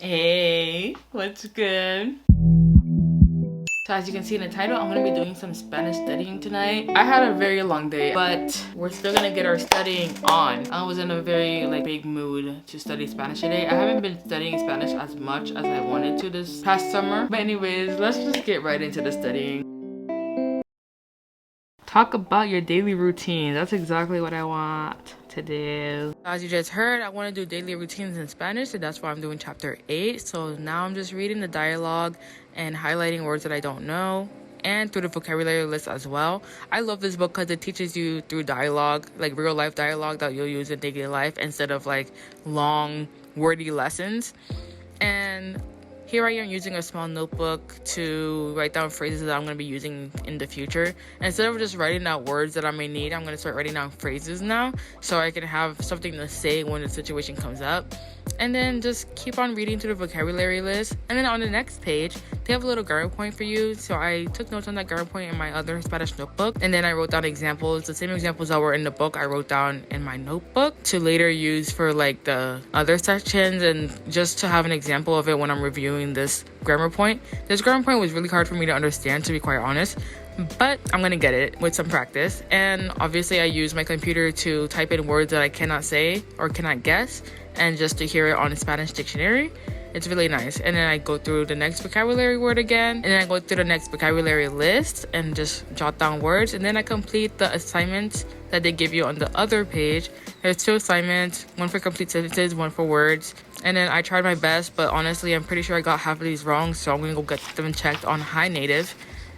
Hey, what's good? So as you can see in the title, I'm gonna be doing some Spanish studying tonight. I had a very long day, but we're still gonna get our studying on. I was in a very big mood to study Spanish today. I haven't been studying Spanish as much as I wanted to this past summer. But anyways, let's just get right into the studying. Talk about your daily routine. That's exactly what I want to do. As you just heard, I want to do daily routines in Spanish, so that's why I'm doing chapter 8. So now I'm just reading the dialogue and highlighting words that I don't know, and through the vocabulary list as well. I love this book because it teaches you through dialogue, like real life dialogue that you'll use in daily life instead of long wordy lessons. And here I am using a small notebook to write down phrases that I'm going to be using in the future. Instead of just writing out words that I may need, I'm going to start writing down phrases now so I can have something to say when the situation comes up. And then just keep on reading through the vocabulary list. And then on the next page, they have a little grammar point for you. So I took notes on that grammar point in my other Spanish notebook. And then I wrote down examples. The same examples that were in the book, I wrote down in my notebook to later use for the other sections and just to have an example of it when I'm reviewing this grammar point. This grammar point was really hard for me to understand, to be quite honest. But I'm gonna get it with some practice. And obviously I use my computer to type in words that I cannot say or cannot guess, and just to hear it on a Spanish dictionary. It's really nice. And then I go through the next vocabulary word again, and then I go through the next vocabulary list and just jot down words. And then I complete the assignments that they give you on the other page. There's 2 assignments, one for complete sentences, one for words. And then I tried my best, but honestly I'm pretty sure I got half of these wrong, so I'm gonna go get them checked on High Native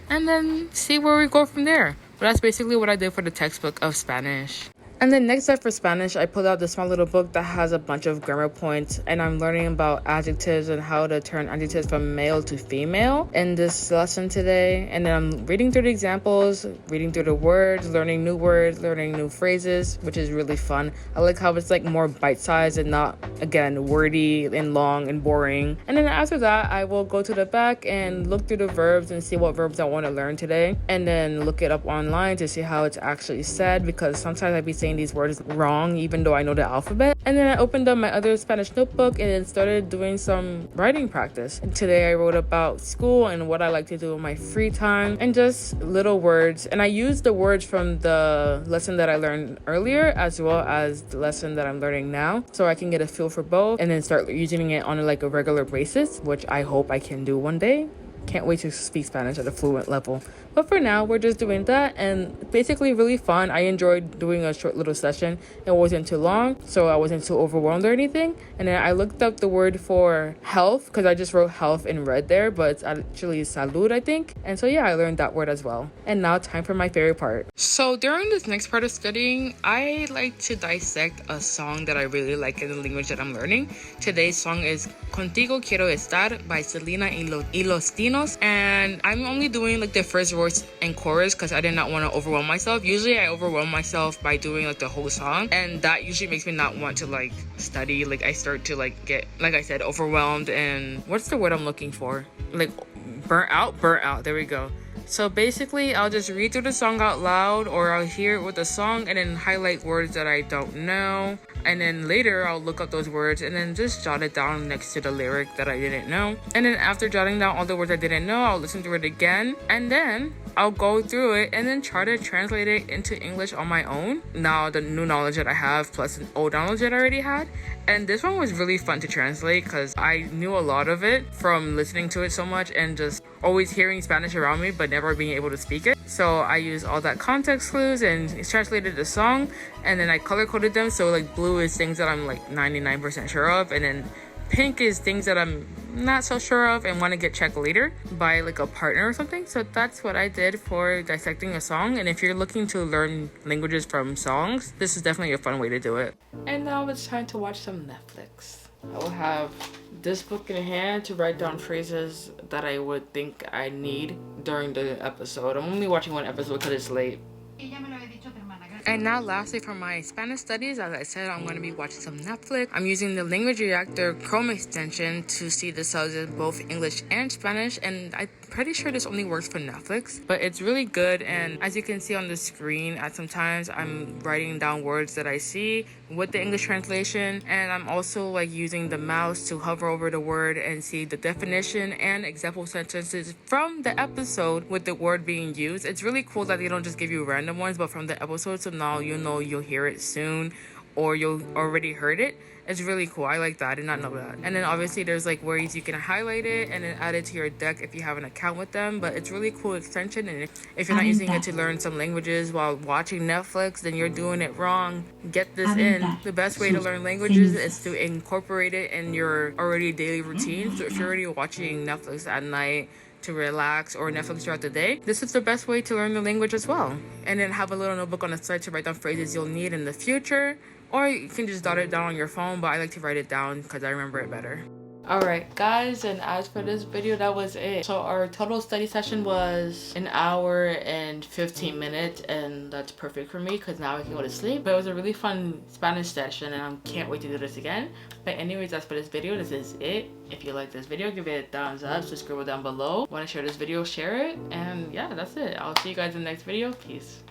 and then see where we go from there. But that's basically what I did for the textbook of Spanish. And then next up for Spanish, I pulled out this small little book that has a bunch of grammar points, and I'm learning about adjectives and how to turn adjectives from male to female in this lesson today. And then I'm reading through the examples, reading through the words, learning new phrases, which is really fun. I like how it's more bite-sized and not, again, wordy and long and boring. And then after that, I will go to the back and look through the verbs and see what verbs I want to learn today, and then look it up online to see how it's actually said, because sometimes I'd be saying these words wrong even though I know the alphabet. And then I opened up my other Spanish notebook and then started doing some writing practice. And today I wrote about school and what I like to do in my free time and just little words. And I used the words from the lesson that I learned earlier as well as the lesson that I'm learning now, so I can get a feel for both and then start using it on a regular basis, which I hope I can do one day. Can't wait to speak Spanish at a fluent level. But for now, we're just doing that, and basically really fun. I enjoyed doing a short little session. It wasn't too long, so I wasn't too overwhelmed or anything. And then I looked up the word for health, because I just wrote health in red there, but it's actually salud, I think. And so yeah, I learned that word as well. And now time for my favorite part. So during this next part of studying, I like to dissect a song that I really like in the language that I'm learning. Today's song is Contigo Quiero Estar by Selena y Los Dinos. And I'm only doing the first verse and chorus because I did not want to overwhelm myself. Usually I overwhelm myself by doing the whole song, and that usually makes me not want to study. I start to get, like I said, overwhelmed, and what's the word I'm looking for? Burnt out. There we go. So basically, I'll just read through the song out loud, or I'll hear it with the song and then highlight words that I don't know. And then later, I'll look up those words and then just jot it down next to the lyric that I didn't know. And then after jotting down all the words I didn't know, I'll listen to it again. And then I'll go through it and then try to translate it into English on my own. Now, the new knowledge that I have plus the old knowledge that I already had. And this one was really fun to translate because I knew a lot of it from listening to it so much and just always hearing Spanish around me but never being able to speak it. So I used all that context clues and translated the song, and then I color coded them. So blue is things that I'm 99% sure of, and then pink is things that I'm not so sure of and want to get checked later by a partner or something. So that's what I did for dissecting a song. And if you're looking to learn languages from songs, this is definitely a fun way to do it. And now it's time to watch some Netflix. I will have this book in hand to write down phrases that I would think I need during the episode. I'm only watching one episode because it's late. And now lastly, for my Spanish studies, as I said, I'm going to be watching some Netflix. I'm using the Language Reactor Chrome extension to see the subs in both English and Spanish, and I pretty sure this only works for Netflix, but it's really good. And as you can see on the screen, at sometimes I'm writing down words that I see with the English translation, and I'm also like using the mouse to hover over the word and see the definition and example sentences from the episode with the word being used. It's really cool that they don't just give you random ones, but from the episode, so now you know you'll hear it soon or you'll already heard it. It's really cool. I like that. I did not know that. And then obviously there's like ways you can highlight it and then add it to your deck if you have an account with them. But it's really cool extension. And if you're not using it to learn some languages while watching Netflix, then you're doing it wrong. Get this in. The best way to learn languages is to incorporate it in your already daily routine. So if you're already watching Netflix at night to relax or Netflix throughout the day, this is the best way to learn the language as well. And then have a little notebook on the side to write down phrases you'll need in the future. Or you can just jot it down on your phone, but I like to write it down because I remember it better. Alright guys, and as for this video, that was it. So our total study session was 1 hour and 15 minutes, and that's perfect for me because now I can go to sleep. But it was a really fun Spanish session and I can't wait to do this again. But anyways, that's for this video. This is it. If you like this video, give it a thumbs up, subscribe down below. Want to share this video, share it, and yeah, that's it. I'll see you guys in the next video. Peace.